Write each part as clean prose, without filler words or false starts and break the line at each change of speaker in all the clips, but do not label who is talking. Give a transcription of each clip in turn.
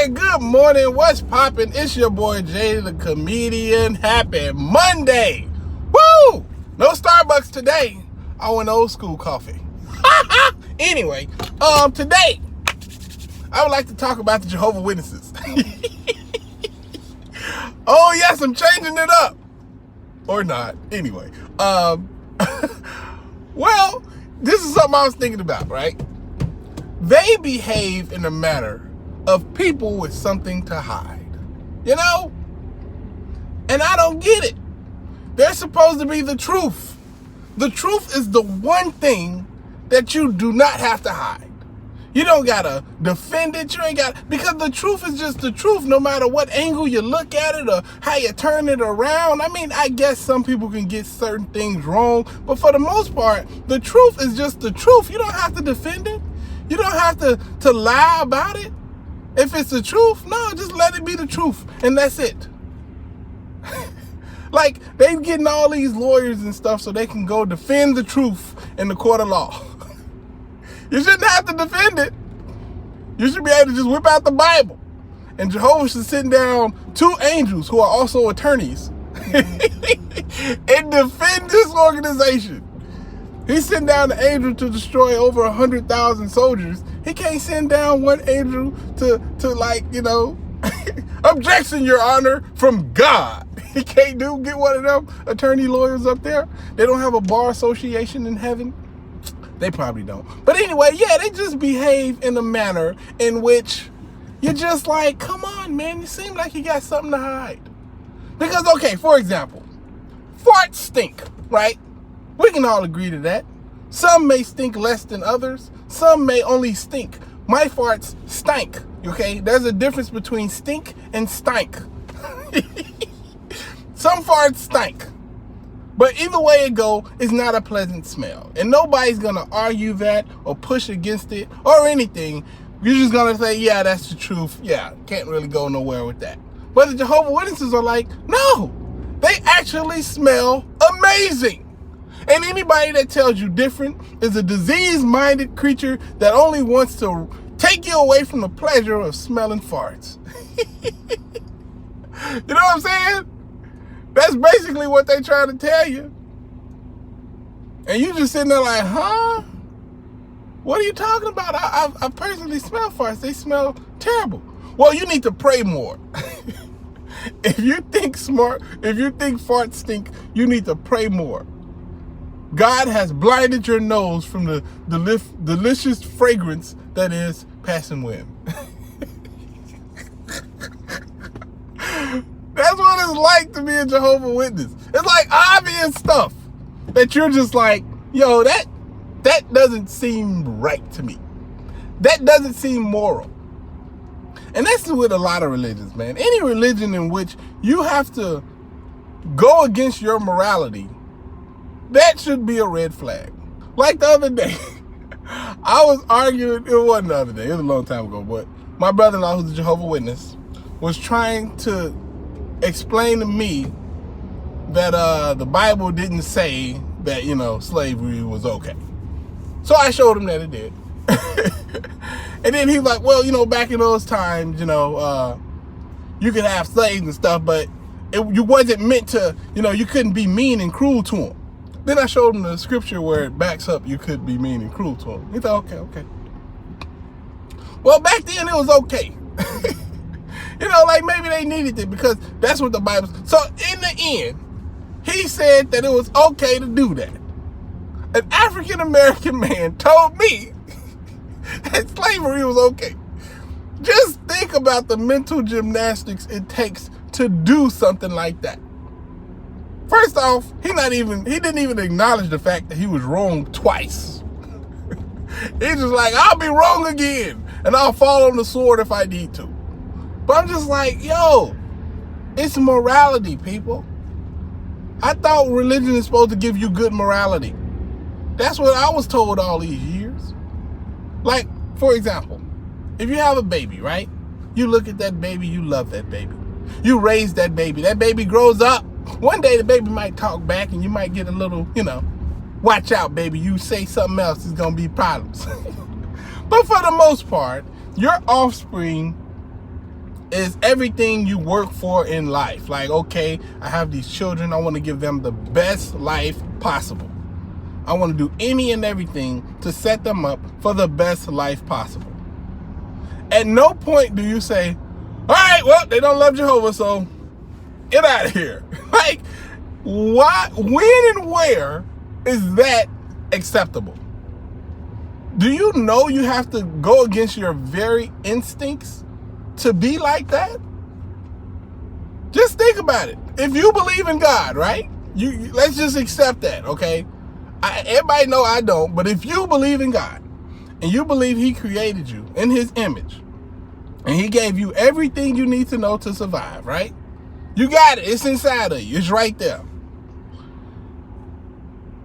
Hey, good morning. What's poppin'? It's your boy Jay the comedian. Happy Monday. Woo! No Starbucks today. I want old school coffee. Anyway, today I would like to talk about the Jehovah Witnesses. Oh yes, I'm changing it up. Or not. Anyway, well, this is something I was thinking about, right? They behave in a manner of people with something to hide, you know? And I don't get it. They're supposed to be the truth. The truth is the one thing that you do not have to hide. You don't gotta defend it. You ain't got, because the truth is just the truth, no matter what angle you look at it or how you turn it around. I mean, I guess some people can get certain things wrong, but for the most part, the truth is just the truth. You don't have to defend it. You don't have to lie about it. If it's the truth, no, just let it be the truth, and that's it. Like, they getting all these lawyers and stuff so they can go defend the truth in the court of law. You shouldn't have to defend it. You should be able to just whip out the Bible. And Jehovah should sit down two angels who are also attorneys and defend this organization. He's sending down an angel to destroy over 100,000 soldiers. He can't send down one angel to like, you know, objection, Your Honor, from God. He can't get one of them attorney lawyers up there. They don't have a bar association in heaven. They probably don't. But anyway, yeah, they just behave in a manner in which you're just like, come on, man, you seem like you got something to hide. Because, okay, for example, farts stink, right? We can all agree to that. Some may stink less than others. Some may only stink. My farts stank, okay? There's a difference between stink and stank. Some farts stink. But either way it go, it's not a pleasant smell. And nobody's going to argue that or push against it or anything. You're just going to say, yeah, that's the truth. Yeah, can't really go nowhere with that. But the Jehovah Witnesses are like, no, they actually smell amazing. And anybody that tells you different is a disease-minded creature that only wants to take you away from the pleasure of smelling farts. You know what I'm saying? That's basically what they're trying to tell you. And you just sitting there like, huh? What are you talking about? I personally smell farts. They smell terrible. Well, you need to pray more. If you think farts stink, you need to pray more. God has blinded your nose from the delicious fragrance that is passing wind. That's what it's like to be a Jehovah Witness. It's like obvious stuff that you're just like, yo, that doesn't seem right to me. That doesn't seem moral. And that's with a lot of religions, man. Any religion in which you have to go against your morality, that should be a red flag. Like the other day, I was arguing, it wasn't the other day, it was a long time ago, but my brother-in-law, who's a Jehovah Witness, was trying to explain to me that the Bible didn't say that, you know, slavery was okay. So I showed him that it did. And then he's like, well, you know, back in those times, you know, you could have slaves and stuff, but you wasn't meant to, you know, you couldn't be mean and cruel to them. Then I showed him the scripture where it backs up you could be mean and cruel to him. He thought, okay. Well, back then it was okay. You know, like maybe they needed it because that's what the Bible says. So in the end, he said that it was okay to do that. An African-American man told me that slavery was okay. Just think about the mental gymnastics it takes to do something like that. First off, he didn't even acknowledge the fact that he was wrong twice. He's just like, I'll be wrong again, and I'll fall on the sword if I need to. But I'm just like, yo, it's morality, people. I thought religion is supposed to give you good morality. That's what I was told all these years. Like, for example, if you have a baby, right? You look at that baby, you love that baby. You raise that baby. That baby grows up. One day the baby might talk back and you might get a little, you know, watch out, baby. You say something else, there's going to be problems. But for the most part, your offspring is everything you work for in life. Like, okay, I have these children. I want to give them the best life possible. I want to do any and everything to set them up for the best life possible. At no point do you say, all right, well, they don't love Jehovah, so get out of here. Like, why, when and where is that acceptable? Do you know you have to go against your very instincts to be like that? Just think about it. If you believe in God, right? Let's just accept that, okay? Everybody know I don't, but if you believe in God and you believe he created you in his image and he gave you everything you need to know to survive, right? You got it. It's inside of you. It's right there.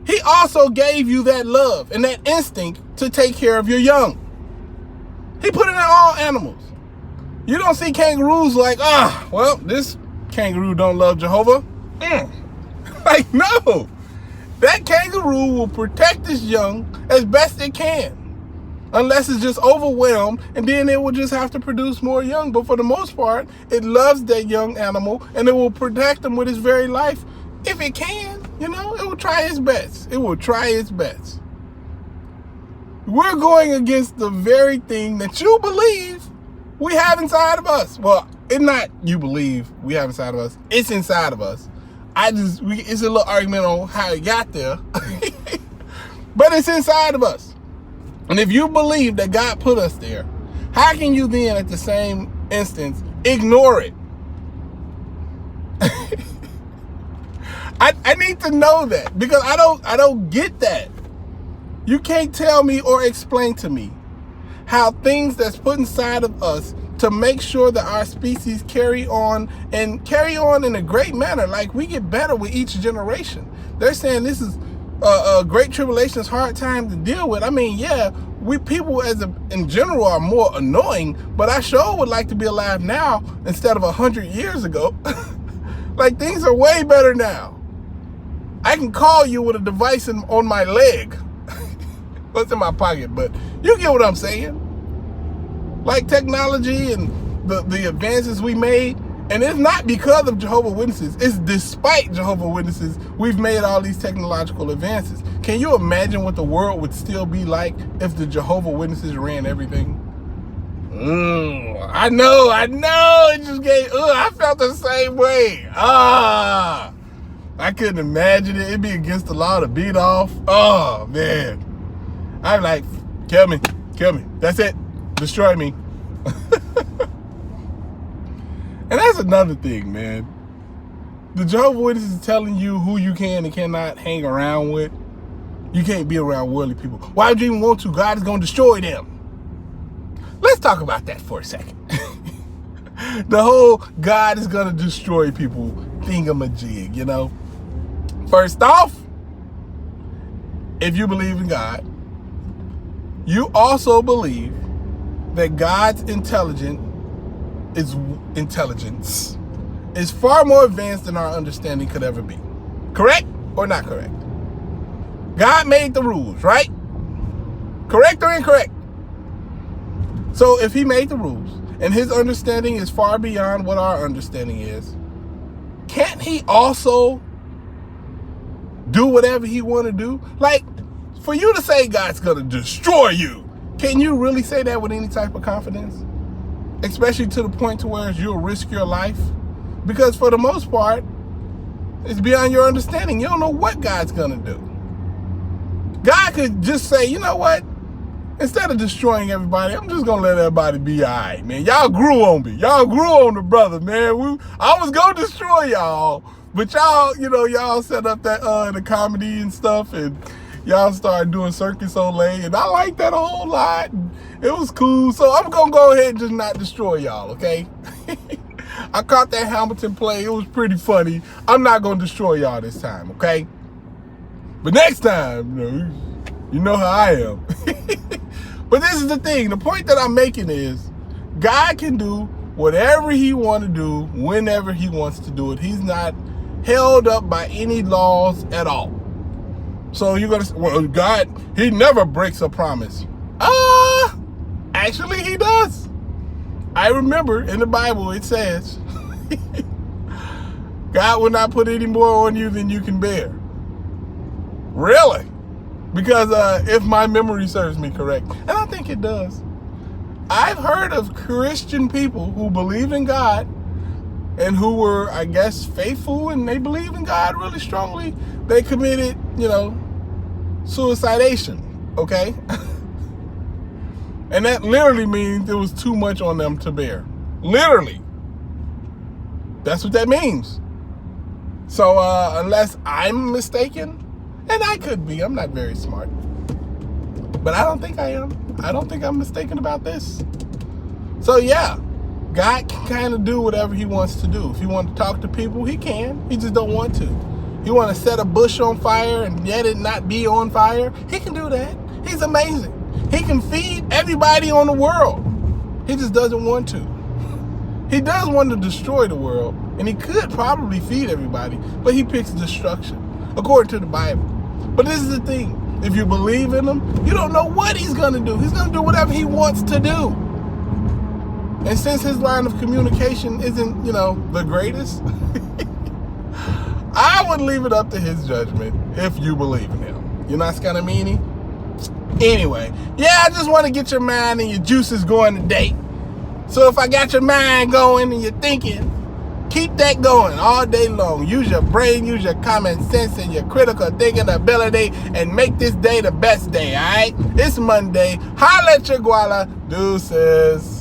He also gave you that love and that instinct to take care of your young. He put it in all animals. You don't see kangaroos like, well, this kangaroo don't love Jehovah. Like, no. That kangaroo will protect its young as best it can. Unless it's just overwhelmed, and then it will just have to produce more young. But for the most part, it loves that young animal, and it will protect them with its very life. If it can, it will try its best. It will try its best. We're going against the very thing that you believe we have inside of us. Well, it's not you believe we have inside of us. It's inside of us. It's a little argument on how it got there. But it's inside of us. And if you believe that God put us there, how can you then at the same instance ignore it? I need to know that, because I don't get that. You can't tell me or explain to me how things that's put inside of us to make sure that our species carry on in a great manner. Like, we get better with each generation. They're saying this is a great tribulation, hard time to deal with. I mean, yeah, we people in general are more annoying, but I sure would like to be alive now instead of 100 years ago. Like, things are way better now. I can call you with a device on my leg. What's in my pocket, but you get what I'm saying. Like, technology and the advances we made, and it's not because of Jehovah Witnesses, it's despite Jehovah Witnesses we've made all these technological advances. Can you imagine what the world would still be like if the Jehovah Witnesses ran everything? I know, it just I felt the same way. I couldn't imagine it. It'd be against the law to beat off. Oh, man. I'm like, kill me. That's it. Destroy me. And that's another thing, man. The Jehovah Witnesses is telling you who you can and cannot hang around with. You can't be around worldly people. Why would you even want to? God is going to destroy them. Let's talk about that for a second. The whole God is going to destroy people thingamajig, First off, if you believe in God, you also believe that God's intelligence is far more advanced than our understanding could ever be. Correct or not correct? God made the rules, right? Correct or incorrect? So if he made the rules and his understanding is far beyond what our understanding is, can't he also do whatever he want to do? Like, for you to say God's going to destroy you, can you really say that with any type of confidence? Especially to the point to where you'll risk your life? Because for the most part, it's beyond your understanding. You don't know what God's going to do. God could just say, you know what? Instead of destroying everybody, I'm just going to let everybody be all right, man. Y'all grew on me. Y'all grew on the brother, man. I was going to destroy y'all. But y'all, y'all set up that the comedy and stuff, and y'all started doing Circus Olay, and I liked that a whole lot. It was cool. So I'm going to go ahead and just not destroy y'all, okay? I caught that Hamilton play. It was pretty funny. I'm not going to destroy y'all this time, okay? But next time, you know how I am. But this is the thing. The point that I'm making is God can do whatever he wants to do whenever he wants to do it. He's not held up by any laws at all. So you're going to say, well, God, he never breaks a promise. Actually, he does. I remember in the Bible it says, God will not put any more on you than you can bear. Really? Because if my memory serves me correct, and I think it does, I've heard of Christian people who believe in God and who were, I guess, faithful, and they believe in God really strongly. They committed, suicidation, okay? And that literally means there was too much on them to bear. Literally. That's what that means. So unless I'm mistaken, and I could be, I'm not very smart, but I don't think I am. I don't think I'm mistaken about this. So yeah, God can kind of do whatever he wants to do. If he wants to talk to people, he can. He just don't want to. He want to set a bush on fire and yet it not be on fire. He can do that. He's amazing. He can feed everybody on the world. He just doesn't want to. He does want to destroy the world, and he could probably feed everybody, but he picks destruction, according to the Bible. But this is the thing. If you believe in him, you don't know what he's going to do. He's going to do whatever he wants to do. And since his line of communication isn't, the greatest, I would leave it up to his judgment if you believe in him. You're not Scanamini? Anyway, yeah, I just want to get your mind and your juices going today. So if I got your mind going and you're thinking, keep that going all day long. Use your brain, use your common sense and your critical thinking ability and make this day the best day, all right? It's Monday. Holla at your guala. Deuces.